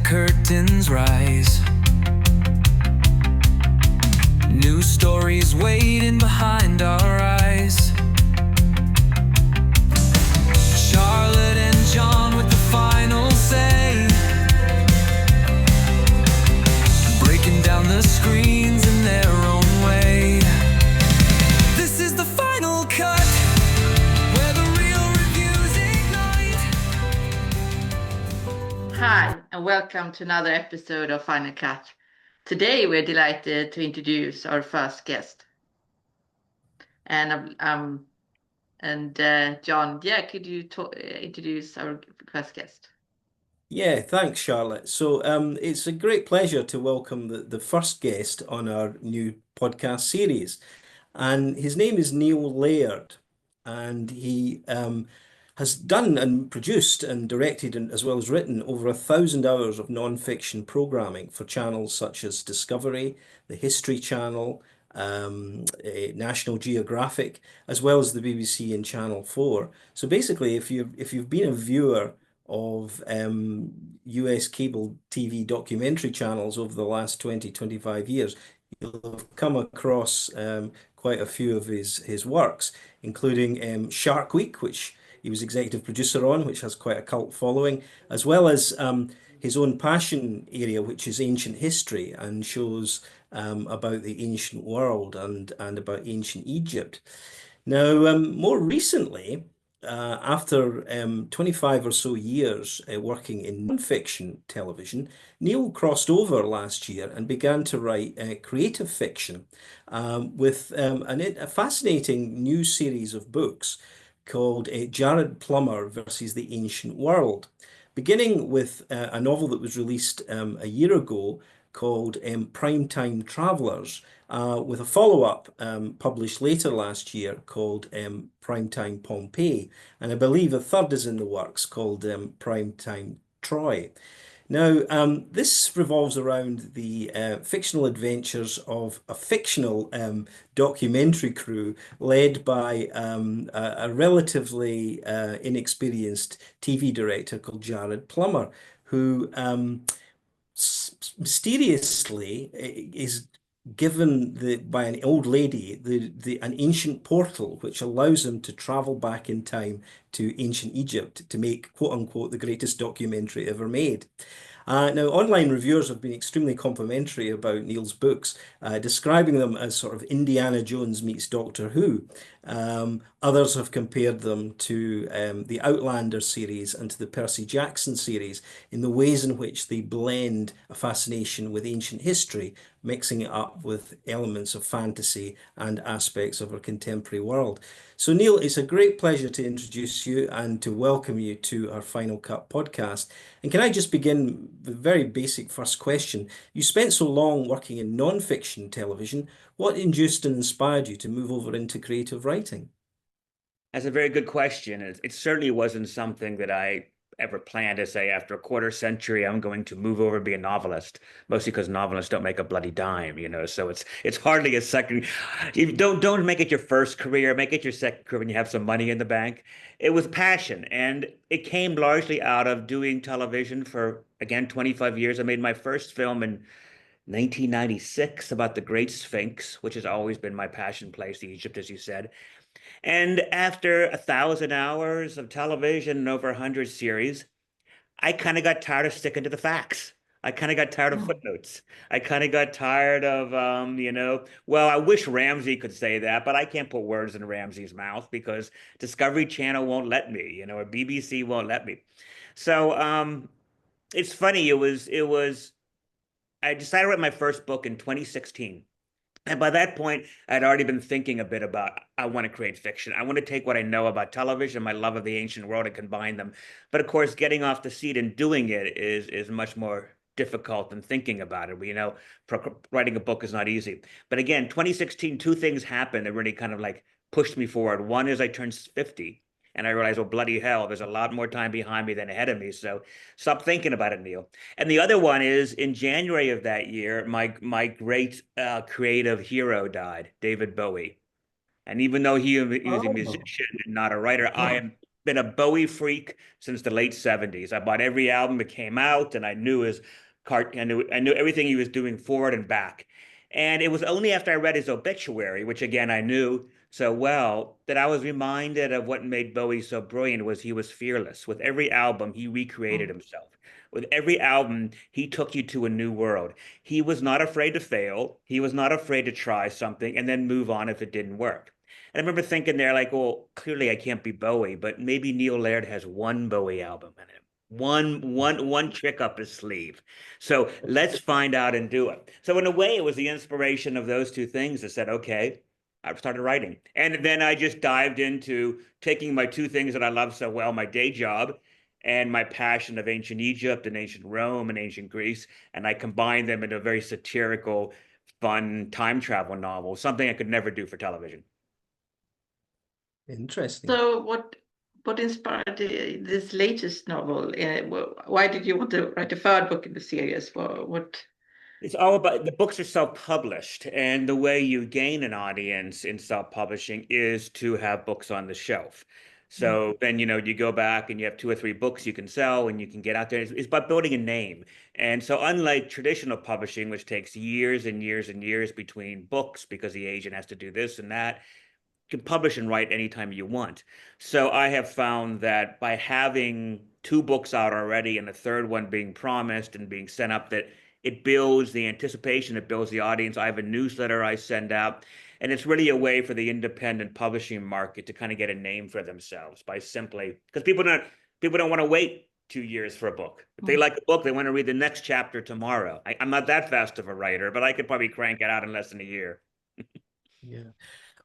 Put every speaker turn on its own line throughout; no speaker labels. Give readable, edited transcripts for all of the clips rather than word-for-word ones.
curtains rise. New stories waiting behind our eyes. Charlotte and John with the final say, breaking down the screens in their own way. This is the final cut, where the real reviews ignite.
Hi, and welcome to another episode of Final Cut. Today we're delighted to introduce our first guest. And John, could you introduce our first guest?
Yeah, thanks, Charlotte. So it's a great pleasure to welcome the first guest on our new podcast series. And his name is Neil Laird. And he has done and produced and directed, and as well as written, over 1,000 hours of non-fiction programming for channels such as Discovery, the History Channel, National Geographic, as well as the BBC and Channel 4. So basically, if you've been a viewer of US cable TV documentary channels over the last 25 years, you'll have come across quite a few of his works, including Shark Week, which he was executive producer on, which has quite a cult following, as well as his own passion area, which is ancient history, and shows about the ancient world and about ancient Egypt. Now, more recently, after 25 or so years working in non-fiction television, Neil crossed over last year and began to write creative fiction with a fascinating new series of books called Jared Plummer versus the Ancient World, beginning with a novel that was released a year ago called Primetime Travelers, with a follow-up published later last year called Primetime Pompeii, and I believe a third is in the works called Primetime Troy. Now, this revolves around the fictional adventures of a fictional documentary crew led by a relatively inexperienced TV director called Jared Plummer, who mysteriously is given by an old lady an ancient portal which allows him to travel back in time to ancient Egypt to make, quote unquote, the greatest documentary ever made. Now, online reviewers have been extremely complimentary about Neil's books, describing them as sort of Indiana Jones meets Doctor Who. Others have compared them to the Outlander series and to the Percy Jackson series in the ways in which they blend a fascination with ancient history, mixing it up with elements of fantasy and aspects of our contemporary world. So, Neil, it's a great pleasure to introduce you and to welcome you to our Final Cut podcast. And can I just begin with a very basic first question? You spent so long working in non-fiction television. What induced and inspired you to move over into creative writing?
That's a very good question. It certainly wasn't something that I ever planned to say after a quarter century I'm going to move over and be a novelist, mostly because novelists don't make a bloody dime, so it's hardly a second. You don't make it your first career, make it your second career when you have some money in the bank. It was passion, and it came largely out of doing television for, again, 25 years. I made my first film in 1996 about the Great Sphinx, which has always been my passion place, Egypt, as you said. And after 1,000 hours of television and over 100 series, I kind of got tired of sticking to the facts. I kind of got tired of footnotes. I kind of got tired of, well, I wish Ramsey could say that, but I can't put words in Ramsey's mouth because Discovery Channel won't let me, or BBC won't let me. So it's funny. I decided to write my first book in 2016. And by that point, I'd already been thinking a bit about, I want to create fiction. I want to take what I know about television, my love of the ancient world, and combine them. But of course, getting off the seat and doing it is much more difficult than thinking about it. Writing a book is not easy. But again, 2016, two things happened that really kind of like pushed me forward. One is I turned 50. And I realized, oh, bloody hell, there's a lot more time behind me than ahead of me. So stop thinking about it, Neil. And the other one is in January of that year, my great creative hero died, David Bowie. And even though he was a musician and not a writer, I am been a Bowie freak since the late 70s. I bought every album that came out, and I knew his I knew everything he was doing forward and back. And it was only after I read his obituary, which again I knew so well, that I was reminded of what made Bowie so brilliant was he was fearless. With every album, he recreated himself. With every album, he took you to a new world. He was not afraid to fail. He was not afraid to try something and then move on if it didn't work. And I remember thinking there, like, well, clearly I can't be Bowie, but maybe Neil Laird has one Bowie album in him, one trick up his sleeve. So let's find out and do it. So in a way, it was the inspiration of those two things that said, okay, I started writing. And then I just dived into taking my two things that I love so well, my day job and my passion of ancient Egypt and ancient Rome and ancient Greece, and I combined them into a very satirical, fun time travel novel, something I could never do for television.
Interesting.
So what inspired this latest novel? Why did you want to write a third book in the series? What?
It's all about the books are self-published, and the way you gain an audience in self-publishing is to have books on the shelf. So then, you go back and you have two or three books you can sell and you can get out there. It's about building a name. And so unlike traditional publishing, which takes years and years and years between books because the agent has to do this and that, you can publish and write anytime you want. So I have found that by having two books out already and the third one being promised and being sent up, that it builds the anticipation, it builds the audience. I have a newsletter I send out, and it's really a way for the independent publishing market to kind of get a name for themselves by simply, because people don't want to wait 2 years for a book. If they like a book, they want to read the next chapter tomorrow. I'm not that fast of a writer, but I could probably crank it out in less than a year.
Yeah.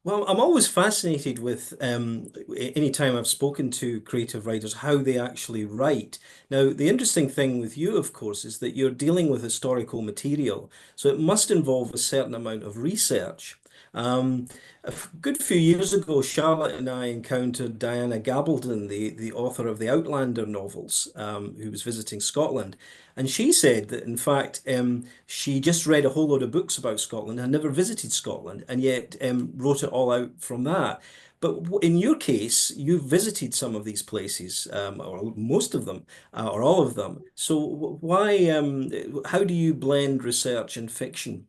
Well, I'm always fascinated with anytime I've spoken to creative writers, how they actually write. Now, the interesting thing with you, of course, is that you're dealing with historical material, so it must involve a certain amount of research. Good few years ago, Charlotte and I encountered Diana Gabaldon, the author of the Outlander novels, who was visiting Scotland. And she said that, in fact, she just read a whole load of books about Scotland and never visited Scotland, and yet wrote it all out from that. But in your case, you've visited some of these places, or most of them, or all of them. So why, how do you blend research and fiction?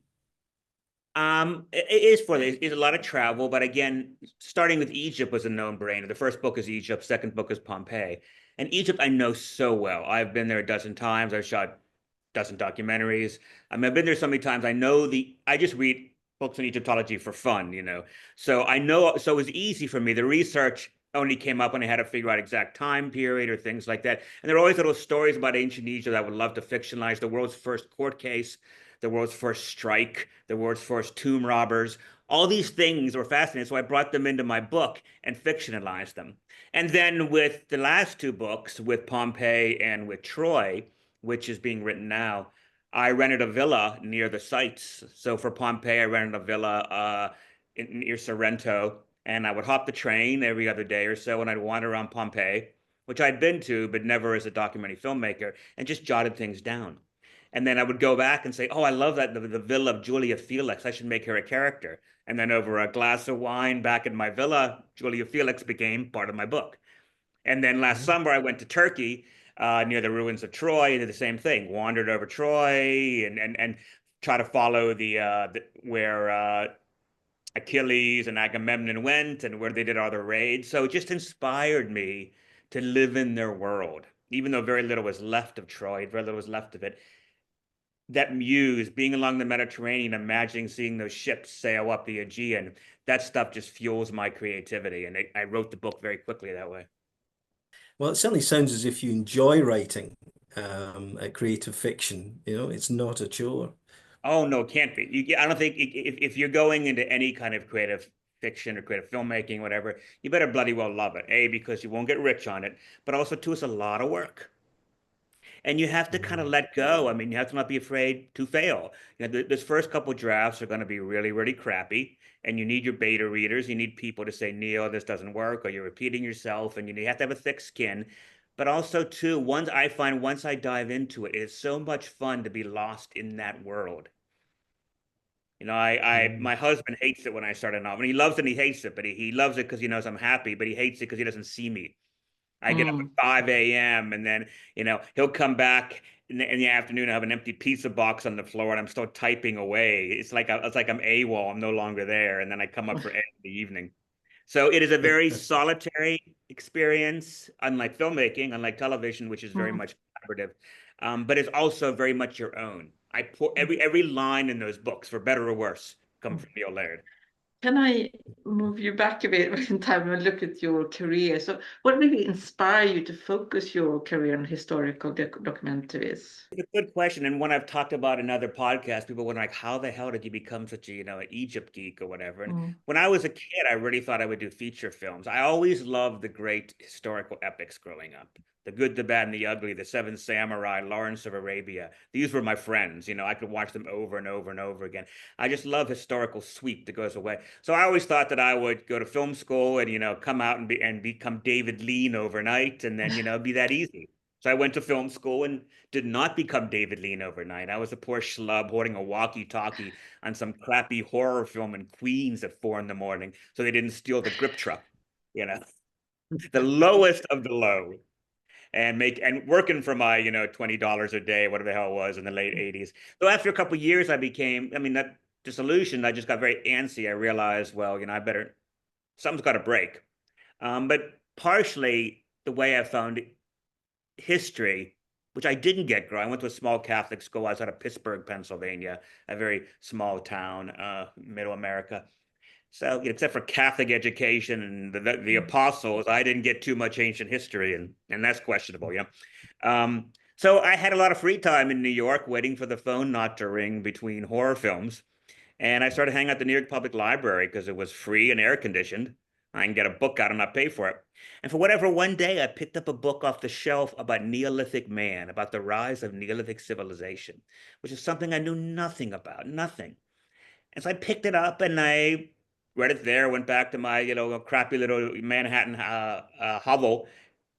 It is it's a lot of travel, but again, starting with Egypt was a no-brainer. The first book is Egypt, second book is Pompeii. And Egypt I know so well. I've been there a dozen times. I've shot a dozen documentaries. I mean, I've been there so many times. I just read books on Egyptology for fun. So I know, so it was easy for me. The research only came up when I had to figure out exact time period or things like that. And there are always little stories about ancient Egypt I would love to fictionalize. The world's first court case, the world's first strike, the world's first tomb robbers. All these things were fascinating. So I brought them into my book and fictionalized them. And then with the last two books, with Pompeii and with Troy, which is being written now, I rented a villa near the sites. So for Pompeii, I rented a villa near Sorrento, and I would hop the train every other day or so, and I'd wander around Pompeii, which I'd been to, but never as a documentary filmmaker, and just jotted things down. And then I would go back and say, oh, I love that, the villa of Julia Felix. I should make her a character. And then over a glass of wine back in my villa, Julia Felix became part of my book. And then last summer, I went to Turkey near the ruins of Troy and did the same thing. Wandered over Troy and try to follow where Achilles and Agamemnon went and where they did all their raids. So it just inspired me to live in their world, even though very little was left of Troy, very little was left of it. That muse, being along the Mediterranean, imagining seeing those ships sail up the Aegean, that stuff just fuels my creativity. And I wrote the book very quickly that way.
Well, it certainly sounds as if you enjoy writing a creative fiction. It's not a chore.
Oh, no, it can't be. I don't think if you're going into any kind of creative fiction or creative filmmaking, whatever, you better bloody well love it. A, because you won't get rich on it, but also, two, it's a lot of work. And you have to kind of let go. I mean, you have to not be afraid to fail. This first couple drafts are going to be really, really crappy. And you need your beta readers. You need people to say, Neil, this doesn't work, or you're repeating yourself. And you have to have a thick skin. But also, too, once I dive into it, it is so much fun to be lost in that world. My husband hates it when I start a novel. And he loves it and he hates it, but he loves it because he knows I'm happy, but he hates it because he doesn't see me. I get up at 5 a.m. and then, he'll come back in the afternoon. I have an empty pizza box on the floor and I'm still typing away. It's like I'm AWOL. I'm no longer there. And then I come up for ed in the evening. So it is a very solitary experience, unlike filmmaking, unlike television, which is very much collaborative. But it's also very much your own. I pour every line in those books, for better or worse, come from Neil Laird.
Can I move you back a bit in time and look at your career? So what really inspired you to focus your career on historical documentaries?
It's a good question, and one I've talked about in other podcasts. People were like, how the hell did you become such a, an Egypt geek or whatever? And when I was a kid, I really thought I would do feature films. I always loved the great historical epics growing up. The Good, the Bad, and the Ugly, The Seven Samurai, Lawrence of Arabia. These were my friends. I could watch them over and over and over again. I just love historical sweep that goes away. So I always thought that I would go to film school and, come out and become David Lean overnight and then, be that easy. So I went to film school and did not become David Lean overnight. I was a poor schlub holding a walkie-talkie on some crappy horror film in Queens at 4 a.m. so they didn't steal the grip truck, the lowest of the low. And working for my, $20 a day, whatever the hell it was in the late 80s. So after a couple of years, I became, that disillusioned. I just got very antsy. I realized, well, something's got to break. But partially the way I found history, which I didn't get growing. I went to a small Catholic school outside of Pittsburgh, Pennsylvania, a very small town, middle America. So except for Catholic education and the apostles, I didn't get too much ancient history, and that's questionable, So I had a lot of free time in New York waiting for the phone not to ring between horror films. And I started hanging out at the New York Public Library because it was free and air conditioned. I can get a book out and not pay for it. And for whatever, one day I picked up a book off the shelf about Neolithic man, about the rise of Neolithic civilization, which is something I knew nothing about, nothing. And so I picked it up and I read it there, went back to my, crappy little Manhattan hovel,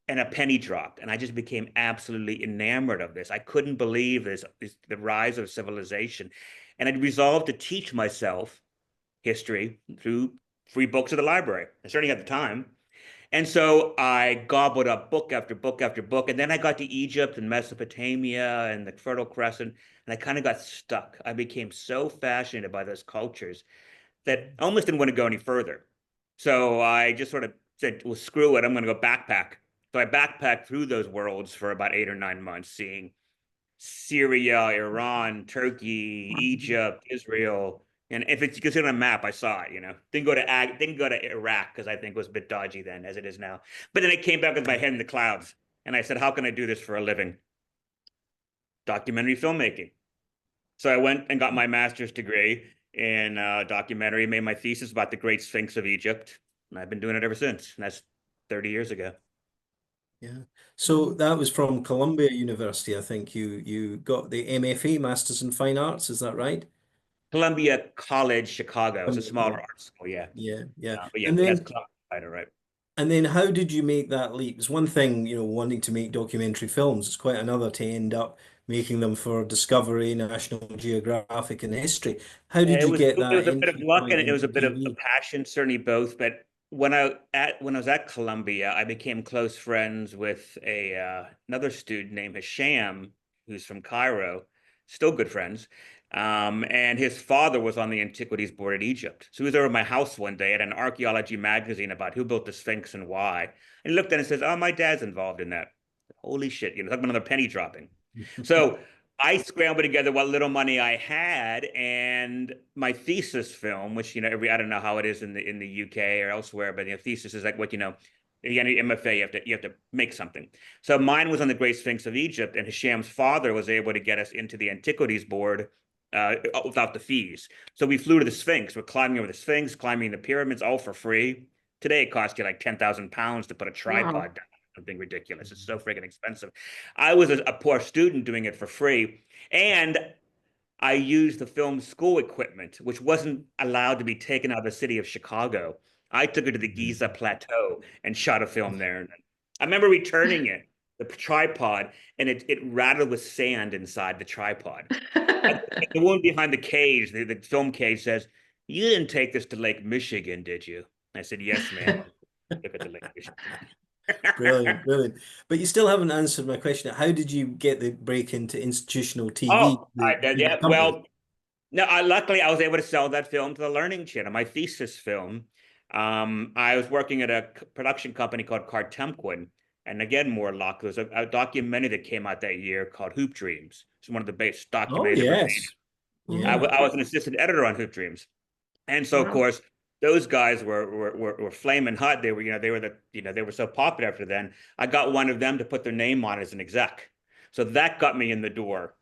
and a penny dropped. And I just became absolutely enamored of this. I couldn't believe the rise of civilization. And I resolved to teach myself history through free books at the library. I certainly had the time. And so I gobbled up book after book after book. And then I got to Egypt and Mesopotamia and the Fertile Crescent, and I kind of got stuck. I became so fascinated by those cultures that I almost didn't want to go any further. So I just sort of said, well, screw it, I'm going to go backpack. So I backpacked through those worlds for about 8 or 9 months, seeing Syria, Iran, Turkey, Egypt, Israel. And if it's considered on a map, I saw it, Didn't go to Iraq because I think it was a bit dodgy then, as it is now. But then I came back with my head in the clouds. And I said, how can I do this for a living? Documentary filmmaking. So I went and got my master's degree in documentary, made my thesis about the Great Sphinx of Egypt. And I've been doing it ever since. And that's 30 years ago.
Yeah. So that was from Columbia University, I think. You got the MFA, Masters in Fine Arts, is that right?
Columbia College, Chicago. It's a smaller art school, yeah.
Yeah.
But yeah,
And
that's
then
Columbia, right?
and then how did you make that leap? It's one thing, wanting to make documentary films. It's quite another to end up making them for Discovery, National Geographic, and History. How did you get
It
that
was a bit of
entry
luck
point
and it was
into
a bit of a
TV?
passion, certainly both. But when I was at Columbia, I became close friends with another student named Hisham, who's from Cairo, still good friends. And his father was on the Antiquities Board at Egypt. So he was over at my house one day at an archaeology magazine about who built the Sphinx and why. And he looked at it and says, oh, my dad's involved in that. Holy shit, talking about another penny dropping. So I scrambled together what little money I had, and my thesis film, which I don't know how it is in the UK or elsewhere, but thesis is like what MFA, you have to make something. So mine was on the Great Sphinx of Egypt, and Hisham's father was able to get us into the Antiquities Board without the fees. So we flew to the Sphinx. We're climbing over the Sphinx, climbing the pyramids, all for free. Today it costs you like 10,000 pounds to put a tripod down. Something ridiculous. It's so freaking expensive. I was a poor student doing it for free. And I used the film school equipment, which wasn't allowed to be taken out of the city of Chicago. I took it to the Giza Plateau and shot a film there. And I remember returning it, the tripod, and it rattled with sand inside the tripod. The woman behind the cage, the film cage, says, you didn't take this to Lake Michigan, did you? I said, yes, ma'am. Took it to Lake Michigan.
Brilliant, brilliant. But you still haven't answered my question. How did you get the break into institutional TV?
Oh, I did.
The
Yeah.
company?
Well, no, luckily I was able to sell that film to the Learning Channel, my thesis film. I was working at a production company called Cartemquin, and again, more luck. There was a documentary that came out that year called Hoop Dreams. It's one of the best
Oh,
documented ever made.
yes. Yeah.
I was an assistant editor on Hoop Dreams, and so of
Wow.
course those guys were flaming hot. They were they were they were so popular after then. I got one of them to put their name on as an exec, so that got me in the door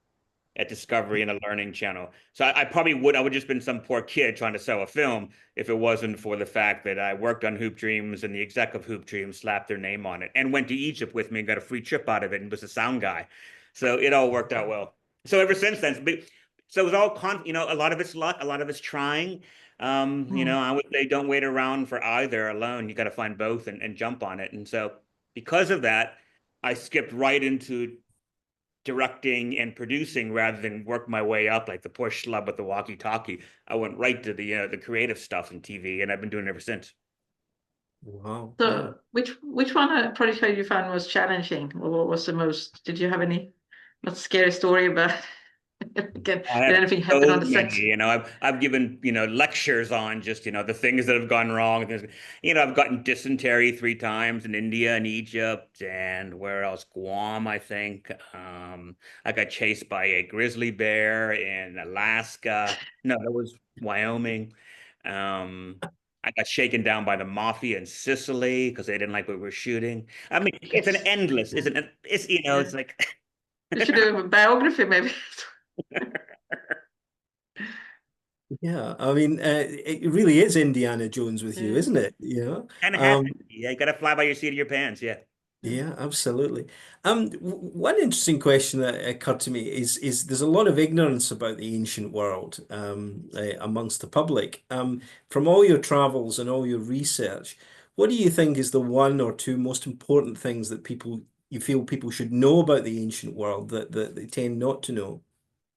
at Discovery and the Learning Channel. So I probably I would just been some poor kid trying to sell a film if it wasn't for the fact that I worked on Hoop Dreams and the exec of Hoop Dreams slapped their name on it and went to Egypt with me and got a free trip out of it and was a sound guy. So it all worked out well. So ever since then, so it was all a lot of it's luck, a lot of it's trying. I would say don't wait around for either alone. You got to find both and jump on it. And so because of that, I skipped right into directing and producing rather than work my way up like the poor schlub with the walkie-talkie. I went right to the creative stuff in TV, and I've been doing it ever since.
Wow.
So
Yeah.
which one project you found was challenging, or what was the most? Did you have any not scary story about? Did
I have
anything happen
so
on the set?
many, I've given, lectures on just, the things that have gone wrong. I've gotten dysentery 3 times in India and Egypt and where else? Guam, I think. I got chased by a grizzly bear in Alaska. No, that was Wyoming. I got shaken down by the mafia in Sicily because they didn't like what we were shooting. I mean, it's an endless, isn't it? It's, it's like.
You should do a biography, maybe.
Yeah. I mean, it really is Indiana Jones with you, isn't it?
Kind of has to be. Yeah, you got to fly by your seat of your pants. Yeah.
Yeah, absolutely. One interesting question that occurred to me is there's a lot of ignorance about the ancient world amongst the public. From all your travels and all your research, what do you think is the one or two most important things that you feel people should know about the ancient world that they tend not to know?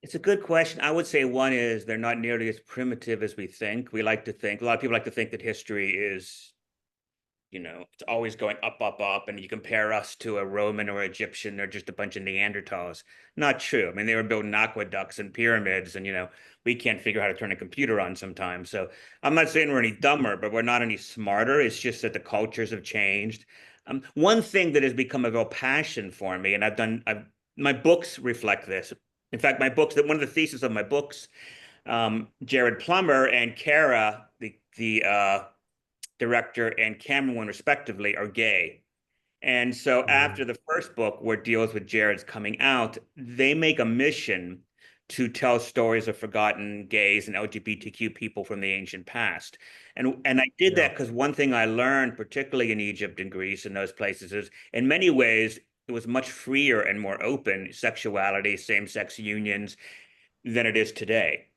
It's a good question. I would say one is they're not nearly as primitive as we think. We like to think, a lot of people like to think that history is, it's always going up, up, up. And you compare us to a Roman or Egyptian, they're just a bunch of Neanderthals. Not true. I mean, they were building aqueducts and pyramids, and, we can't figure out how to turn a computer on sometimes. So I'm not saying we're any dumber, but we're not any smarter. It's just that the cultures have changed. One thing that has become a real passion for me, and my books reflect this. In fact, one of the theses of my books, Jared Plummer and Kara, the director and cameraman respectively, are gay. And so after the first book, where it deals with Jared's coming out, they make a mission to tell stories of forgotten gays and LGBTQ people from the ancient past. And I did that because one thing I learned, particularly in Egypt and Greece and those places, is in many ways, it was much freer and more open sexuality, same-sex unions than it is today.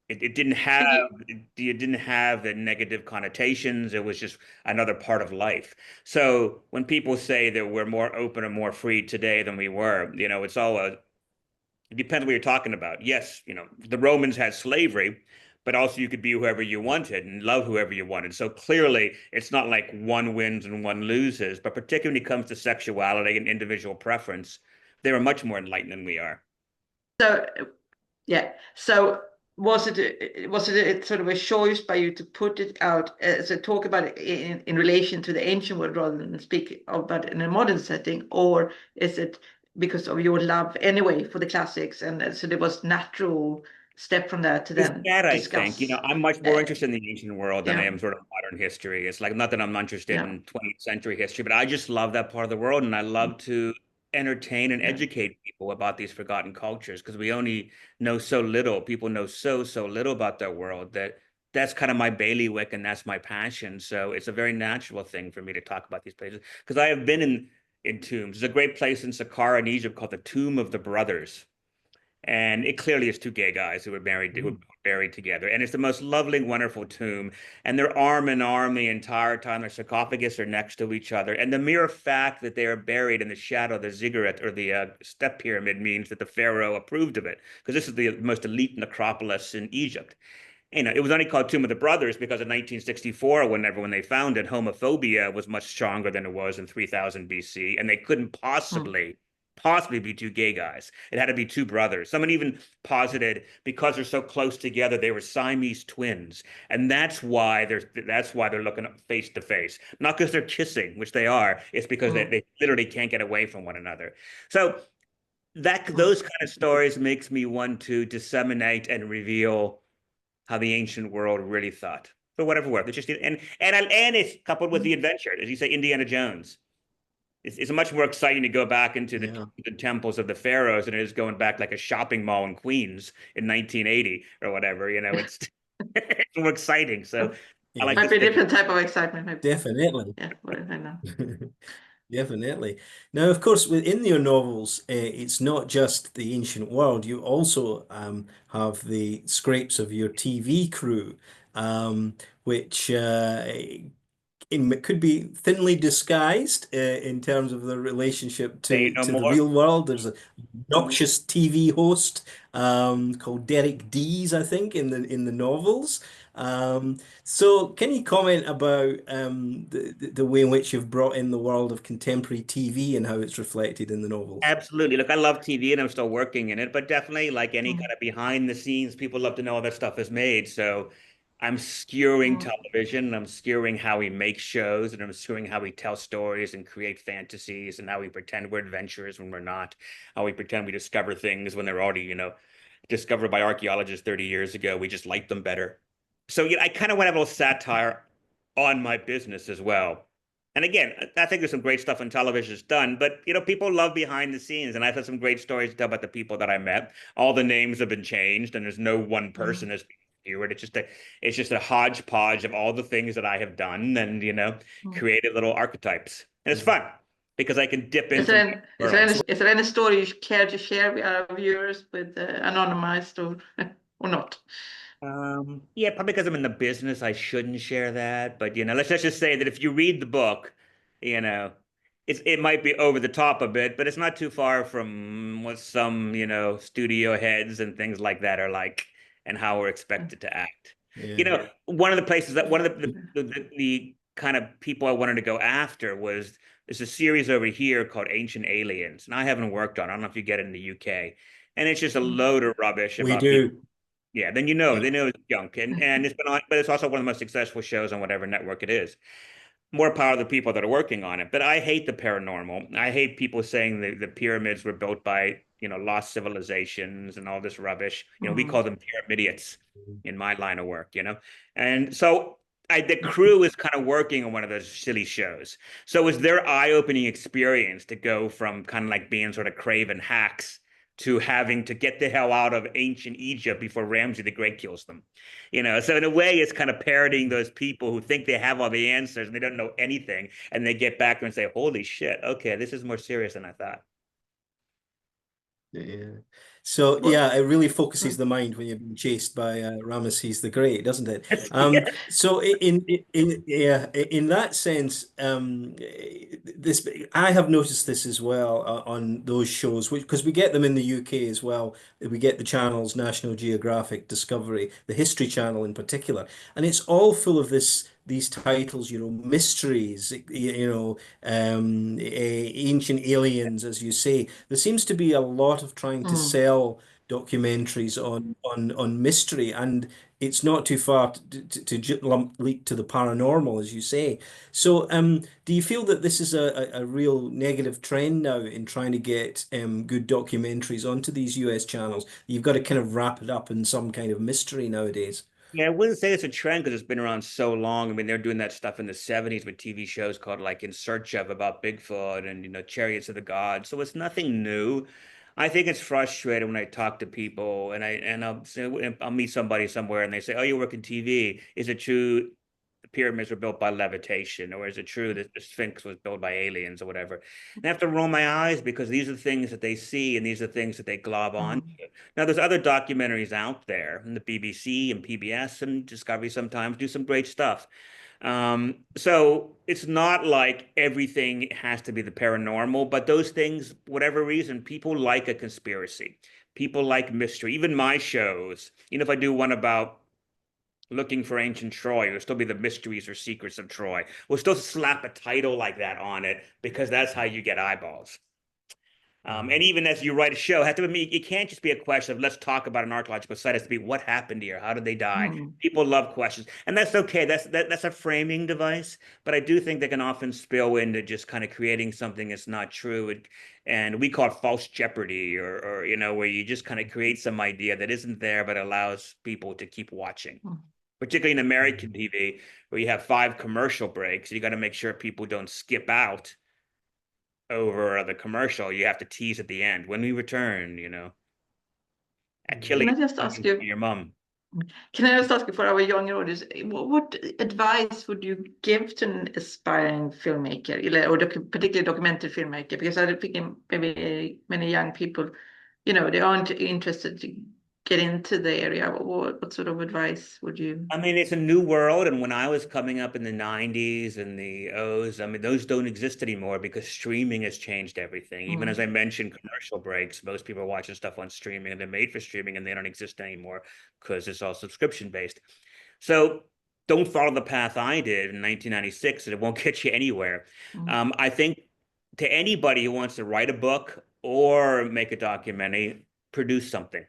It didn't have the negative connotations. It was just another part of life. So when people say that we're more open and more free today than we were, it depends what you're talking about. Yes, the Romans had slavery, but also you could be whoever you wanted and love whoever you wanted. So clearly, it's not like one wins and one loses, but particularly when it comes to sexuality and individual preference, they were much more enlightened than we are.
So, yeah. So was it a sort of a choice by you to put it out as a talk about it in relation to the ancient world rather than speak about it in a modern setting, or is it because of your love anyway for the classics, and so there was natural step from that to then
That I
discuss?
think, I'm much more interested in the ancient world than I
Yeah,
am sort of modern history. It's like not that I'm not interested
yeah,
in 20th century history, but I just love that part of the world, and I love to entertain and
yeah.
educate people about these forgotten cultures because we only know so little. People know so little about their world that's kind of my bailiwick and that's my passion. So it's a very natural thing for me to talk about these places because I have been in tombs. There's a great place in Saqqara in Egypt called the Tomb of the Brothers. And it clearly is two gay guys who were buried together. And it's the most lovely, wonderful tomb. And they're arm in arm the entire time. Their sarcophagus are next to each other. And the mere fact that they are buried in the shadow of the ziggurat or the step pyramid means that the pharaoh approved of it, because this is the most elite necropolis in Egypt. it was only called Tomb of the Brothers because in 1964, when they found it, homophobia was much stronger than it was in 3000 BC, and they couldn't possibly be two gay guys. It had to be two brothers. Someone even posited because they're so close together, they were Siamese twins, and that's why they're looking face to face, not because they're kissing, which they are. It's because they literally can't get away from one another. So those kind of stories makes me want to disseminate and reveal how the ancient world really thought, for whatever worth. It's just and it's coupled with the adventure, as you say, Indiana Jones. It's much more exciting to go back into the temples of the pharaohs than it is going back like a shopping mall in Queens in 1980 or whatever. It's it's more exciting. So I like
might be a different type of excitement. Maybe.
Definitely.
Yeah, well, I know.
Definitely. Now, of course, within your novels, it's not just the ancient world. You also have the scrapes of your TV crew, which could be thinly disguised in terms of the relationship
Say
to
no
the
more.
real world. There's a noxious TV host called Derek Dees, I think, in the novels. So can you comment about the way in which you've brought in the world of contemporary TV and how it's reflected in the novels?
Absolutely. Look, I love TV and I'm still working in it, but definitely like any kind of behind the scenes, people love to know how that stuff is made. So I'm skewering television, I'm skewering how we make shows, and I'm skewering how we tell stories and create fantasies and how we pretend we're adventurers when we're not, how we pretend we discover things when they're already, discovered by archaeologists 30 years ago. We just like them better. So I kind of want to have a little satire on my business as well. And again, I think there's some great stuff on television that's done, but people love behind the scenes, and I've had some great stories to tell about the people that I met. All the names have been changed, and there's no one person as keyword. It's just a hodgepodge of all the things that I have done, and created little archetypes, and it's fun because I can dip into.
Is there any story you care to share with our viewers with anonymized or not?
Yeah, probably because I'm in the business, I shouldn't share that. But let's just say that if you read the book, it might be over the top a bit, but it's not too far from what some studio heads and things like that are like, and how we're expected to act. One of the places that one of the kind of people I wanted to go after there's a series over here called Ancient Aliens, and I haven't worked on it. I don't know if you get it in the UK, and it's just a load of rubbish
We
about
do.
people. Yeah, then they know it's junk, and it's been on, but it's also one of the most successful shows on whatever network it is. More power to the people that are working on it. But I hate the paranormal. I hate people saying the pyramids were built by lost civilizations and all this rubbish. We call them pyramidians in my line of work. And so the crew is kind of working on one of those silly shows. So it was their eye-opening experience to go from kind of like being sort of craven hacks to having to get the hell out of ancient Egypt before Ramsey the Great kills them. So in a way, it's kind of parodying those people who think they have all the answers and they don't know anything. And they get back and say, holy shit, okay, this is more serious than I thought.
Yeah. So yeah, it really focuses the mind when you're being chased by Ramesses the Great, doesn't it? So in that sense, this I have noticed this as well on those shows, because we get them in the UK as well. We get the channels National Geographic, Discovery, the History Channel in particular, and it's all full of these titles, mysteries, ancient aliens, as you say. There seems to be a lot of trying to sell documentaries on mystery, and it's not too far to leap to the paranormal, as you say. So, do you feel that this is a real negative trend now in trying to get good documentaries onto these US channels? You've got to kind of wrap it up in some kind of mystery nowadays.
Yeah, I wouldn't say it's a trend because it's been around so long. I mean, they're doing that stuff in the 70s with TV shows called like In Search of about Bigfoot and, Chariots of the Gods. So it's nothing new. I think it's frustrating when I talk to people and I'll meet somebody somewhere and they say, "Oh, you work in TV. Is it true the pyramids were built by levitation, or is it true that the Sphinx was built by aliens or whatever?" And I have to roll my eyes because these are things that they see and these are things that they glob on. Now, there's other documentaries out there, and the BBC and PBS and Discovery sometimes do some great stuff. So it's not like everything has to be the paranormal, but those things, whatever reason, people like a conspiracy. People like mystery. Even my shows, if I do one about Looking for Ancient Troy. It'll still be The Mysteries or Secrets of Troy. We'll still slap a title like that on it because that's how you get eyeballs. And even as you write a show, have to be, it can't just be a question of let's talk about an archaeological site. It has to be what happened here, how did they die? People love questions, and that's okay. That's a framing device, but I do think they can often spill into just kind of creating something that's not true, and we call it false jeopardy, or where you just kind of create some idea that isn't there but allows people to keep watching. Particularly in American TV, where you have 5 commercial breaks, you got to make sure people don't skip out over the commercial. You have to tease at the end. When we return,
Can I just ask you,
your mom.
Can I just ask you for our younger audience, what advice would you give to an aspiring filmmaker, or particularly documentary filmmaker? Because I think maybe many young people, they aren't interested to get into the area. What sort of advice would you?
I mean, it's a new world, and when I was coming up in the 90s and the O's, I mean, those don't exist anymore because streaming has changed everything. Even as I mentioned, commercial breaks, most people are watching stuff on streaming, and they're made for streaming, and they don't exist anymore because it's all subscription based. So don't follow the path I did in 1996, and it won't get you anywhere. I think to anybody who wants to write a book or make a documentary, produce something.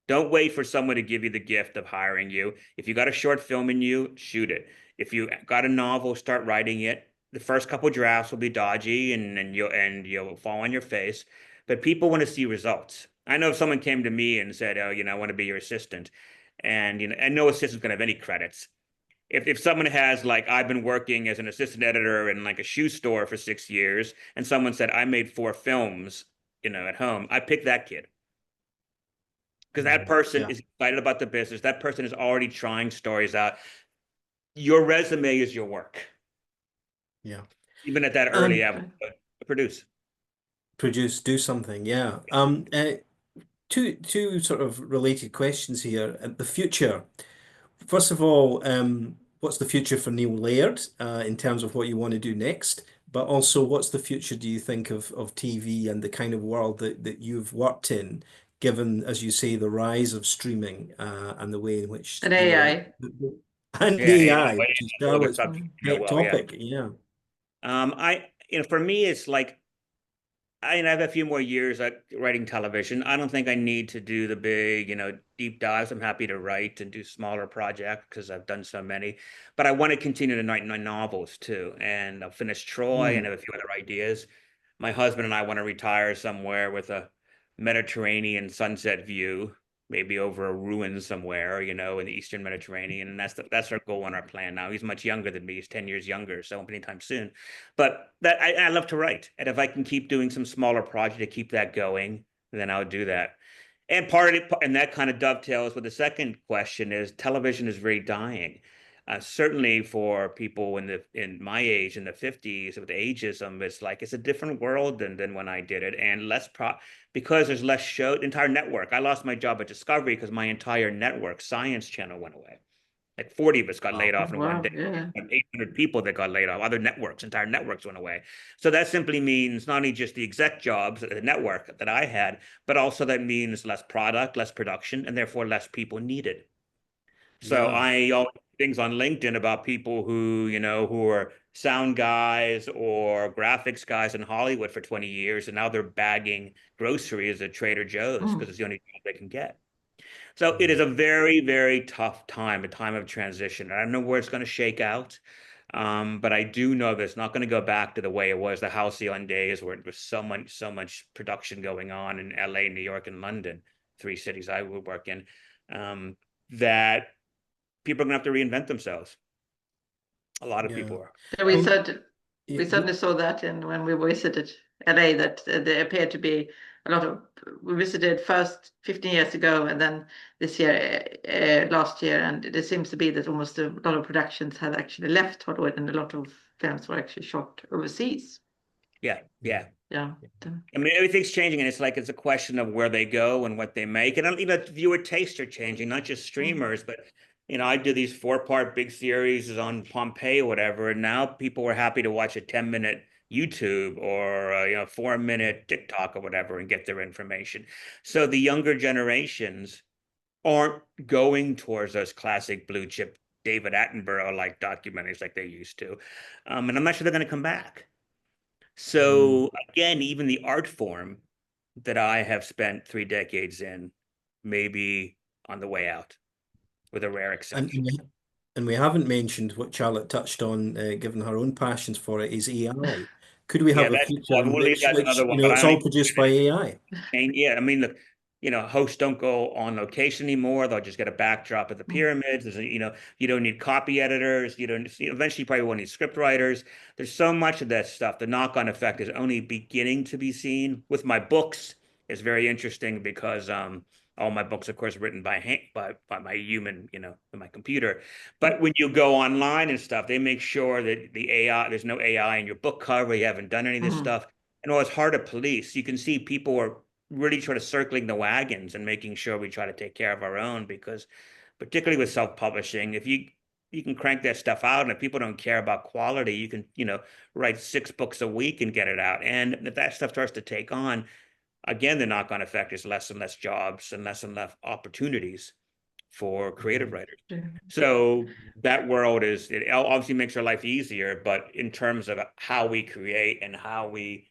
Don't wait for someone to give you the gift of hiring you. If you got a short film in you, shoot it. If you got a novel, start writing it. The first couple drafts will be dodgy and you'll fall on your face, but people want to see results. I know if someone came to me and said, "Oh, I want to be your assistant," and and no assistant's gonna have any credits. If someone has like, I've been working as an assistant editor in like a shoe store for 6 years, and someone said I made 4 films, at home, I pick that kid. Because that person is excited about the business. That person is already trying stories out. Your resume is your work.
Yeah.
Even at that early episode, produce,
do something. Yeah. Two sort of related questions here. The future. First of all, what's the future for Neil Laird in terms of what you want to do next? But also, what's the future, do you think, of TV and the kind of world that you've worked in, given, as you say, the rise of streaming and the way in which
And AI.
and AI, which is Charlotte's pet topic. Yeah.
For me, it's like, I have a few more years writing television. I don't think I need to do the big, deep dives. I'm happy to write and do smaller projects because I've done so many. But I want to continue to write my novels too. And I'll finish Troy and have a few other ideas. My husband and I want to retire somewhere with a Mediterranean sunset view, maybe over a ruin somewhere, in the Eastern Mediterranean. And that's our goal and our plan now. He's much younger than me. He's 10 years younger, so won't be anytime soon. But that I love to write. And if I can keep doing some smaller project to keep that going, then I'll do that. And part of it, and that kind of dovetails with the second question, is television is very dying. Certainly for people in my age, in the 50s, with ageism, it's a different world than when I did it, and because there's less show. Entire network. I lost my job at Discovery because my entire network, Science Channel, went away. Like 40 of us got laid off in one day.
Yeah.
800 people that got laid off. Other networks, entire networks went away. So that simply means not only just the exec jobs at the network that I had, but also that means less product, less production, and therefore less people needed. So I always things on LinkedIn about people who, who are sound guys or graphics guys in Hollywood for 20 years, and now they're bagging groceries at Trader Joe's because it's the only job they can get. So it is a very, very tough time, a time of transition. I don't know where it's going to shake out, but I do know that it's not going to go back to the way it was the halcyon days where it was so much production going on in LA, New York, and London, 3 cities I would work in, that people are going to have to reinvent themselves. A lot of people are.
Yeah, we certainly saw that when we visited LA, that there appeared to be a lot of, we visited first 15 years ago and then this year, last year, and there seems to be that almost a lot of productions have actually left Hollywood and a lot of films were actually shot overseas.
Yeah.
I
mean, everything's changing, and it's a question of where they go and what they make. And viewer tastes are changing, not just streamers, but I do these 4-part big series on Pompeii or whatever, and now people are happy to watch a 10-minute YouTube or a 4-minute TikTok or whatever and get their information. So the younger generations aren't going towards those classic blue chip David Attenborough like documentaries like they used to. And I'm not sure they're going to come back. So again, even the art form that I have spent 3 decades in may be on the way out, with a rare exception.
And we haven't mentioned what Charlotte touched on, given her own passions for it, is AI. Could we have a future in
we'll leave
which,
that another one,
you know,
but
it's
I
all produced by AI?
And yeah, I mean, look, hosts don't go on location anymore. They'll just get a backdrop of the pyramids. There's you don't need copy editors. You don't, eventually you probably won't need script writers. There's so much of that stuff. The knock-on effect is only beginning to be seen. With my books, it's very interesting because all my books, of course, are written by my human, my computer. But when you go online and stuff, they make sure that there's no AI in your book cover. You haven't done any of this stuff. And it's hard to police. You can see people are really sort of circling the wagons and making sure we try to take care of our own, because particularly with self-publishing, if you can crank that stuff out, and if people don't care about quality, you can, write 6 books a week and get it out. And if that stuff starts to take on, again, the knock-on effect is less and less jobs and less opportunities for creative writers. So that world it obviously makes our life easier, but in terms of how we create and how we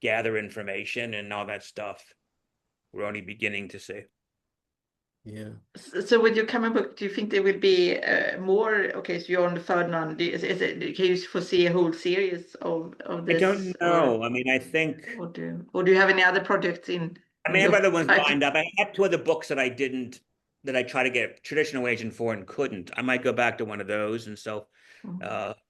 gather information and all that stuff, we're only beginning to see.
Yeah.
So with your coming book, do you think there will be more? Okay, so you're on the third one. Can you foresee a whole series of this?
I don't know. I mean, I think.
Or do you have any other projects in?
I mean, I have other ones lined up. I had 2 other books that I tried to get a traditional agent for and couldn't. I might go back to one of those and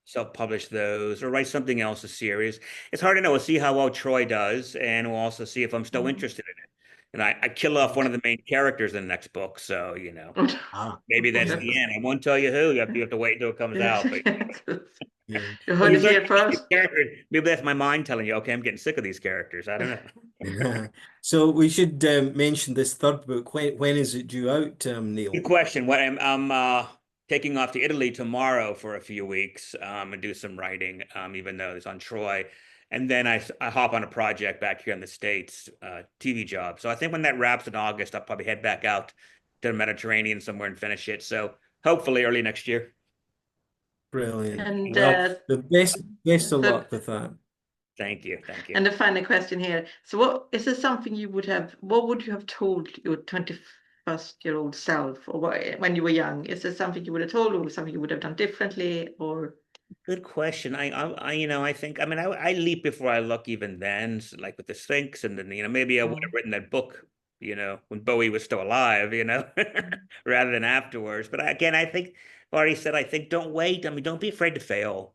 self-publish those, or write something else, a series. It's hard to know. We'll see how well Troy does, and we'll also see if I'm still interested in it. And I kill off one of the main characters in the next book, so maybe that's the end. I won't tell you who. You have to wait until it comes out. But
you heard it here first.
Maybe that's my mind telling you, okay, I'm getting sick of these characters. I don't know.
So we should mention this third book. When is it due out, Neil?
Good question. What I'm taking off to Italy tomorrow for a few weeks and do some writing, even though it's on Troy. And then I hop on a project back here in the States, TV job. So I think when that wraps in August, I'll probably head back out to the Mediterranean somewhere and finish it. So hopefully early next year.
Brilliant.
And
well, the best of luck with that.
Thank you.
And the final question here. So what is there something what would you have told your 21st-year-old self, or when you were young? Is there something you would have told, or something you would have done differently, or?
Good question. I think, I leap before I look even then, like with the Sphinx, and then, maybe I would have written that book, when Bowie was still alive, rather than afterwards. But again, I think, I've already said, I think don't wait. Don't be afraid to fail.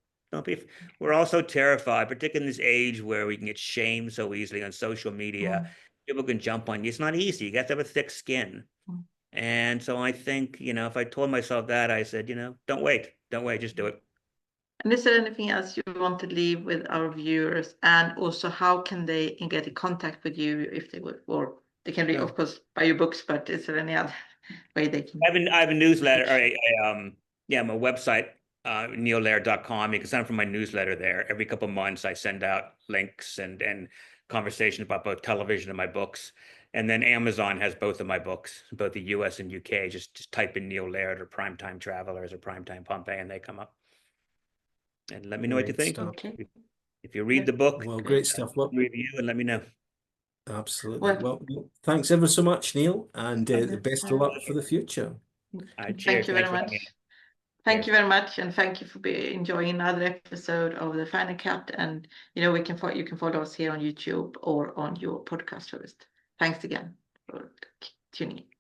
We're all so terrified, particularly in this age where we can get shamed so easily on social media. People can jump on you. It's not easy. You have to have a thick skin. And so I think, if I told myself that, I said, don't wait, just do it.
And is there anything else you want to leave with our viewers? And also, how can they get in contact with you if they would, or they can read, of course, buy your books, but is there any other way they can?
I have a newsletter, my website, neillaird.com. You can sign up for my newsletter there. Every couple of months, I send out links and conversations about both television and my books. And then Amazon has both of my books, both the US and UK. Just type in Neil Laird or Primetime Travelers or Primetime Pompeii, and they come up. And let me know what you think.
Okay.
If you read the book,
well, great stuff. Well,
review and let me know.
Absolutely. Well, thanks ever so much, Neil, and the best of luck for the future.
Thank you very much. Thank you very much, and thank you for enjoying another episode of The Final Cut. And you can follow us here on YouTube or on your podcast host. Thanks again for tuning in.